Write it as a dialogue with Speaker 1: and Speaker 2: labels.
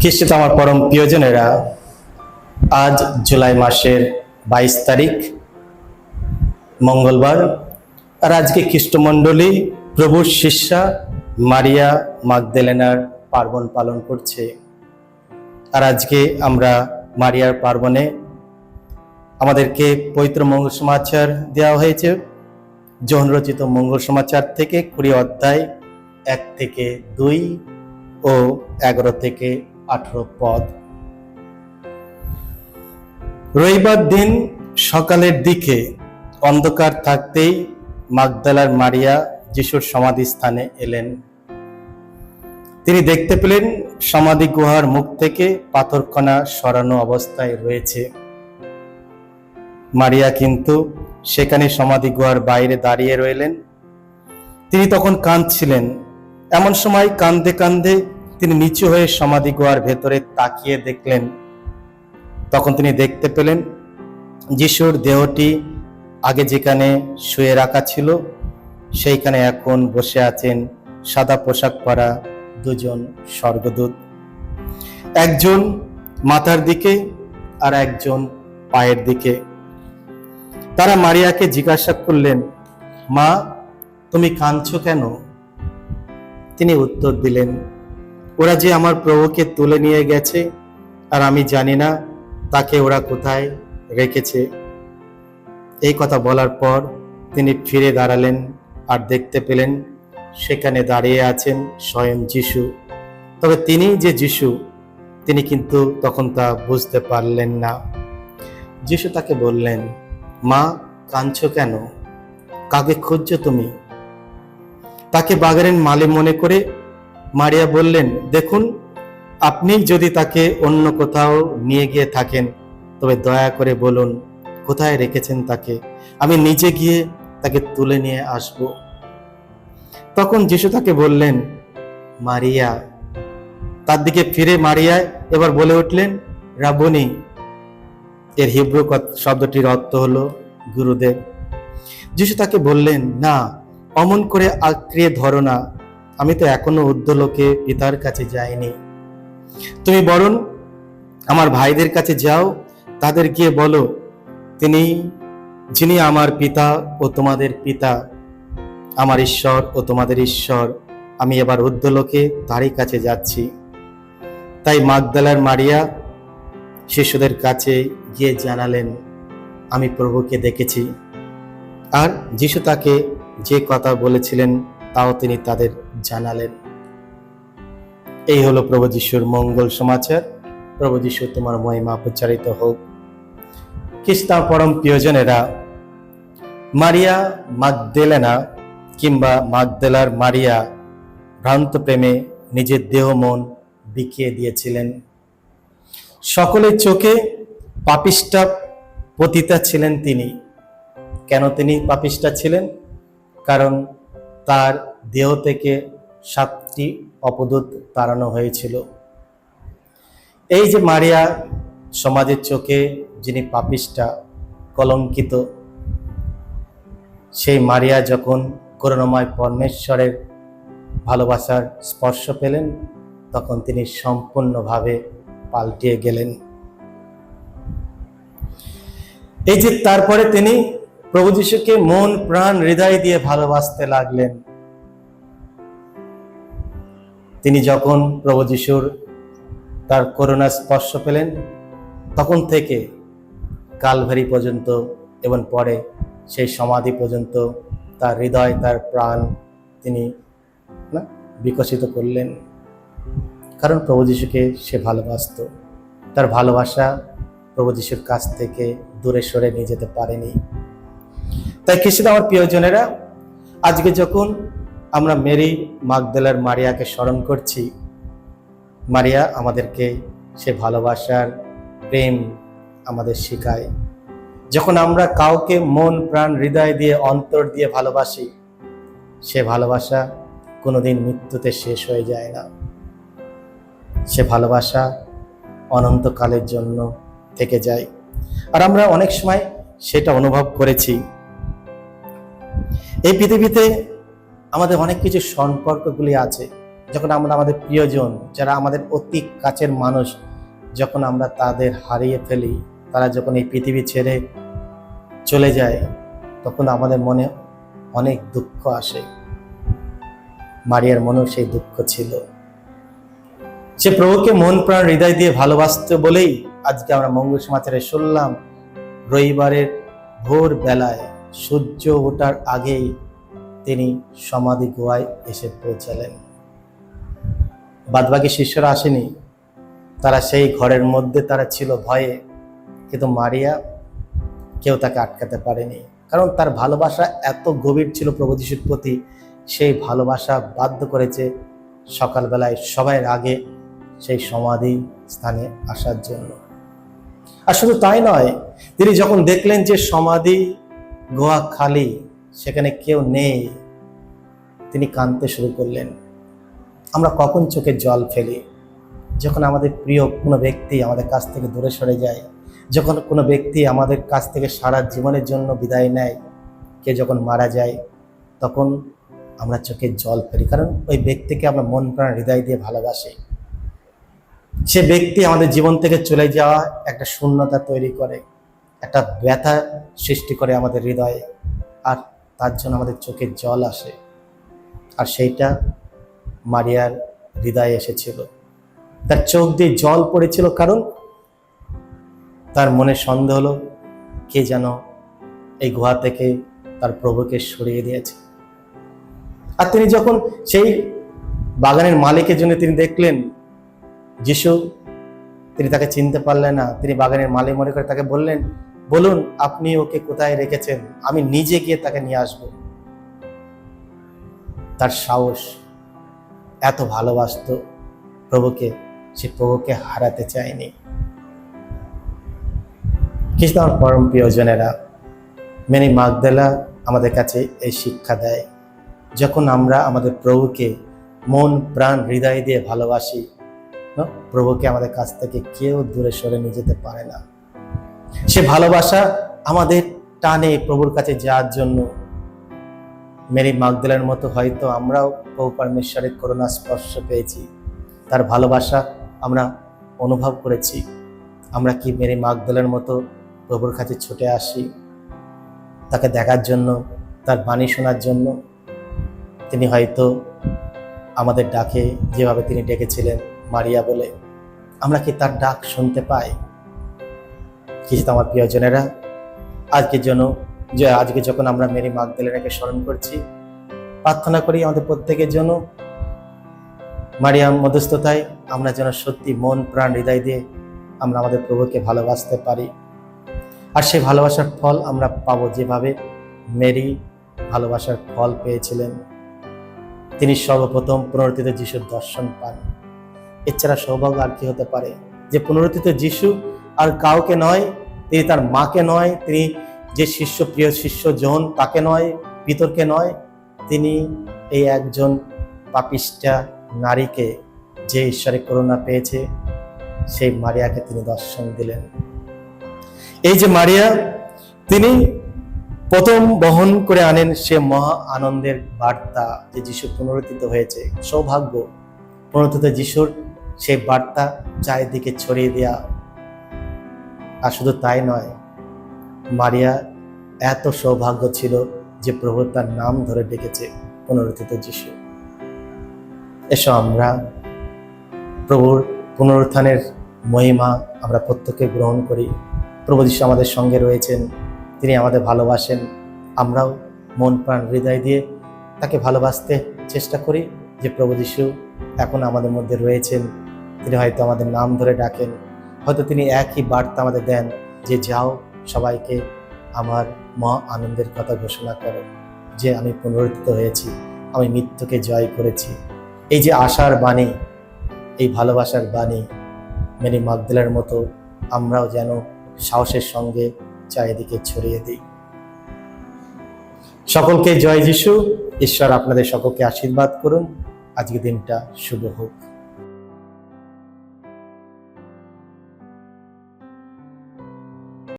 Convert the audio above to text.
Speaker 1: খ্রিস্টে আমার পরম প্রিয়জনেরা, আজ জুলাই মাসের 22 তারিখ মঙ্গলবার। আর আজকে খ্রিস্টমণ্ডলী প্রভুর শিষ্যা মারিয়া মাগদলেনার পার্বণ পালন করছে। আর আজকে আমরা মারিয়ার পার্বণে আমাদেরকে পবিত্র মঙ্গল সমাচার দেওয়া হয়েছে। যোহন রচিত মঙ্গল সমাচার থেকে 20 অধ্যায় 1 থেকে 2 ও 11 থেকে 18 পদ। রবিবার দিন সকালের দিকে অন্ধকার থাকতেই মাগদলার মারিয়া যিশুর সমাধিস্থানে এলেন। তিনি দেখতে পেলেন সমাধি গুহার মুখ থেকে পাথরকণা সরানো অবস্থায় রয়েছে। মারিয়া কিন্তু সেখানে সমাধি গুহার বাইরে দাঁড়িয়ে রইলেন। তিনি তখন কাঁদছিলেন। এমন সময় কাঁদতে কাঁদতে তিনি নিচু হয়ে সমাধি গুহার ভেতরে তাকিয়ে দেখলেন। তখন তিনি দেখতে পেলেন যিশুর দেহটি আগে যেখানে শুয়ে রাখা ছিল সেইখানে এখন বসে আছেন সাদা পোশাক পরা দুজন স্বর্গদূত, একজন মাথার দিকে আর একজন পায়ের দিকে। তারা মারিয়াকে জিজ্ঞাসা করলেন, মা, তুমি কাঁদছো কেন? তিনি উত্তর দিলেন, ওরা যে আমার প্রভুকে তুলে নিয়ে গেছে আর আমি জানি না তাকে ওরা কোথায় রেখেছে। এই কথা বলার পর তিনি ফিরে দাঁড়ালেন আর দেখতে পেলেন সেখানে দাঁড়িয়ে আছেন স্বয়ং যিশু। তবে তিনি যে যিশু তিনি কিন্তু তখন তা বুঝতে পারলেন না। যিশু তাকে বললেন, মা, কাঁদছো কেন? কাকে খুঁজছো তুমি? তাকে বাগানের মালি মনে করে মারিয়া বললেন, দেখুন, আপনি যদি তাকে অন্য কোথাও নিয়ে গিয়ে থাকেন তবে দয়া করে বলুন কোথায় রেখেছেন তাকে, আমি নিজে গিয়ে তাকে তুলে নিয়ে আসব। তখন যিশু তাকে বললেন, মারিয়া। তার দিকে ফিরে মারিয়া এবার বলে উঠলেন, রাবুনি। এর হিব্রু শব্দটির অর্থ হলো গুরুদেব। যিশু তাকে বললেন, না, অমন করে আঁকড়িয়ে ধরো না, আমি তো এখনো ঊর্ধ্বলোকে পিতার কাছে যাইনি। তুমি বরং আমার ভাইদের কাছে যাও, তাদের গিয়ে বলো, তিনি যিনি আমার পিতা ও তোমাদের পিতা, আমার ঈশ্বর ও তোমাদের ঈশ্বর, আমি এবার ঊর্ধ্বলোকে তারই কাছে যাচ্ছি। তাই মাগদলার মারিয়া শিশুদের কাছে গিয়ে জানালেন, আমি প্রভুকে দেখেছি। আর যিশু তাকে যে কথা বলেছিলেন তাও তিনি তাদের জানালেন। এই হলো প্রভু যিশুর মঙ্গল সমাচার। প্রভু যিশু তোমার মহিমা প্রচারিত হোক। খ্রিস্ট পরম প্রিয়জনেরা, মারিয়া মাগদলেনা কিংবা মাগদলার মারিয়া ভ্রান্ত প্রেমে নিজের দেহ মন বিকিয়ে দিয়েছিলেন। সকলের চোখে পাপিষ্ঠা পতিতা ছিলেন তিনি। কেন তিনি পাপিষ্ঠা ছিলেন? কারণ তার দেহ থেকে 7টি অপদূত তাড়ানো হয়েছিল। এই যে মারিয়া সমাজের চোখে যিনি পাপিষ্ঠা, কলঙ্কিত, সেই মারিয়া যখন করুণাময় পরমেশ্বরের ভালোবাসার স্পর্শ পেলেন তখন তিনি সম্পূর্ণভাবে পাল্টিয়ে গেলেন। এই যে তারপরে তিনি প্রভু যিশুকে মন প্রাণ হৃদয় দিয়ে ভালোবাসতে লাগলেন। তিনি যখন প্রভু যিশুর তার করুণা স্পর্শ পেলেন তখন থেকে কালভারি পর্যন্ত এবং পরে সেই সমাধি পর্যন্ত তার হৃদয়, তার প্রাণ তিনি বিকশিত করলেন। কারণ প্রভু যিশুকে সে ভালোবাসত। তার ভালোবাসা প্রভু যিশুর কাছ থেকে দূরে সরে নিয়ে যেতে পারেনি। তাই খ্রিস্ট আমার প্রিয়জনেরা, আজকে যখন আমরা মেরি মাগদলার মারিয়াকে স্মরণ করছি, মারিয়া আমাদেরকে সে ভালোবাসার প্রেম আমাদের শেখায়। যখন আমরা কাউকে মন প্রাণ হৃদয় দিয়ে অন্তর দিয়ে ভালোবাসি, সে ভালোবাসা কোনোদিন মৃত্যুতে শেষ হয়ে যায় না। সে ভালোবাসা অনন্তকালের জন্য থেকে যায়। আর আমরা অনেক সময় সেটা অনুভব করেছি। এই পৃথিবীতে আমাদের অনেক কিছু সম্পর্কগুলি আছে যখন আমরা আমাদের প্রিয়জন, যারা আমাদের অতি কাছের মানুষ, যখন আমরা তাদের হারিয়ে ফেলি, তারা যখন এই পৃথিবী ছেড়ে চলে যায়, তখন আমাদের মনে অনেক দুঃখ আসে। মারিয়ার মনেও সেই দুঃখ ছিল। সে প্রভুকে মন প্রাণ হৃদয় দিয়ে ভালোবাসতো বলেই আজকে আমরা মঙ্গল সমাচারে শুনলাম, রবিবারের ভোর বেলায় সূর্য ওঠার আগেই তিনি সমাধি গুহায় এসে পৌঁছালেন। বাদবাকি শিষ্যরা আসেনি, তারা সেই ঘরের মধ্যে তারা ছিল ভয়ে, কিন্তু মারিয়া কেউ তাকে আটকাতে পারেনি, কারণ তার ভালোবাসা এত গভীর ছিল প্রভু যিশুর প্রতি। সেই ভালোবাসা বাধ্য করেছে সকালবেলায় সবার আগে সেই সমাধি স্থানে আসার জন্য। আর শুধু তাই নয়, তিনি যখন দেখলেন যে সমাধি গুহা খালি, সেখানে কেউ নেই, তিনি কাঁদতে শুরু করলেন। আমরা কখন চোখে জল ফেলি? যখন আমাদের প্রিয় কোনো ব্যক্তি আমাদের কাছ থেকে দূরে সরে যায়, যখন কোনো ব্যক্তি আমাদের কাছ থেকে সারা জীবনের জন্য বিদায় নেয়, কে যখন মারা যায়, তখন আমরা চোখে জল ফেলি, কারণ ওই ব্যক্তিকে আমরা মন প্রাণ হৃদয় দিয়ে ভালোবাসি। সে ব্যক্তি আমাদের জীবন থেকে চলে যাওয়া একটা শূন্যতা তৈরি করে, একটা ব্যথা সৃষ্টি করে আমাদের হৃদয়ে, আর তার জন্য আমাদের চোখে জল আসে। আর সেইটা মারিয়ার হৃদয়ে এসেছিল, তার চোখ দিয়ে জল পড়েছিল, কারণ তার মনে সন্দেহ হলো কে যেন এই গুহা থেকে তার প্রভুকে সরিয়ে দিয়েছে। আর তিনি যখন সেই বাগানের মালিকের জন্য তিনি দেখলেন যিশু, তিনি তাকে চিনতে পারলেন না। তিনি বাগানের মালিক মনে করে তাকে বললেন, বলুন আপনি ওকে কোথায় রেখেছেন, আমি নিজে গিয়ে তাকে নিয়ে আসব। তার সাহস, এত ভালোবাসতো প্রভুকে, সে প্রভুকে হারাতে চায়নি। কিন্তু আমার পরম প্রিয়জনেরা, মেরি মাগদেলা আমাদের কাছে এই শিক্ষা দেয়, যখন আমরা আমাদের প্রভুকে মন প্রাণ হৃদয় দিয়ে ভালোবাসি, প্রভুকে আমাদের কাছ থেকে কেউ দূরে সরে নিয়ে যেতে পারে না। সে ভালোবাসা আমাদের টানে প্রভুর কাছে যাওয়ার জন্য। মেরি মাগদেলার মতো হয়তো আমরাও প্রভু পরমেশ্বরের করুণা স্পর্শ পেয়েছি, তার ভালোবাসা আমরা অনুভব করেছি। আমরা কি মেরি মাগদেলার মতো প্রভুর কাছে ছুটে আসি তাকে দেখার জন্য, তার বাণী শোনার জন্য? তিনি হয়তো আমাদের ডাকে যেভাবে তিনি ডেকেছিলেন মারিয়া বলে, আমরা কি তার ডাক শুনতে পাই? কিছু আমার প্রিয়জনেরা, আজকে যখন আমরা মেরি মাগদেলেনাকে স্মরণ করছি, প্রার্থনা করি আমাদের প্রত্যেকের জন্য মারিয়ার মধ্যস্থতায় আমরা যেন সত্যি মন প্রাণ হৃদয় দিয়ে আমরা আমাদের প্রভুকে ভালোবাসতে পারি। আর সেই ভালোবাসার ফল আমরা পাবো যেভাবে মেরি ভালোবাসার ফল পেয়েছিলেন। তিনি সর্বপ্রথম পুনরুত্থিত যিশুর দর্শন পান। এছাড়া সৌভাগ্য আর কি হতে পারে যে পুনরুত্থিত যিশু আর কাউকে নয়, তিনি তার মাকে নয়, তিনি যে প্রিয় শিষ্য জন তাকে নয়, পিতরকে নয়, তিনি এই একজন পাপিষ্ঠা নারীকে, যে ঈশ্বরের করুণা পেয়েছে, সেই মারিয়াকে তিনি দর্শন দিলেন। এই যে মারিয়া, তিনি প্রথম বহন করে আনেন সে মহা আনন্দের বার্তা যে যিশু পুনরুত্থিত হয়েছে। সৌভাগ্য পুনরুত্থিত যিশুর সেই বার্তা চারিদিকে ছড়িয়ে দেয়া। আর শুধু তাই নয়, মারিয়া এত সৌভাগ্য ছিল যে প্রভু তার নাম ধরে ডেকেছে, পুনরুত্থিত যিশু। এসো আমরা প্রভুর পুনরুত্থানের মহিমা আমরা প্রত্যেকে গ্রহণ করি। প্রভু যিশু আমাদের সঙ্গে রয়েছেন, তিনি আমাদের ভালোবাসেন। আমরাও মন প্রাণ হৃদয় দিয়ে তাকে ভালোবাসতে চেষ্টা করি, যে প্রভু যিশু এখন আমাদের মধ্যে রয়েছেন। তিনি হয়তো আমাদের নাম ধরে ডাকেন, হয়তো তিনি একই বার্তা আমাদের দেন যে যাও সবাইকে আমার মহা আনন্দের কথা ঘোষণা করো, যে আমি পুনরুত্থিত হয়েছি, আমি মৃত্যুকে জয় করেছি। এই যে আশার বাণী, এই ভালোবাসার বাণী, মেরি মাগদেলার মতো আমরাও যেন সাহসের সঙ্গে চারিদিকে ছড়িয়ে দিই। সকলকে জয় যিশু। ঈশ্বর আপনাদের সকলকে আশীর্বাদ করুন। আজকের দিনটা শুভ হোক।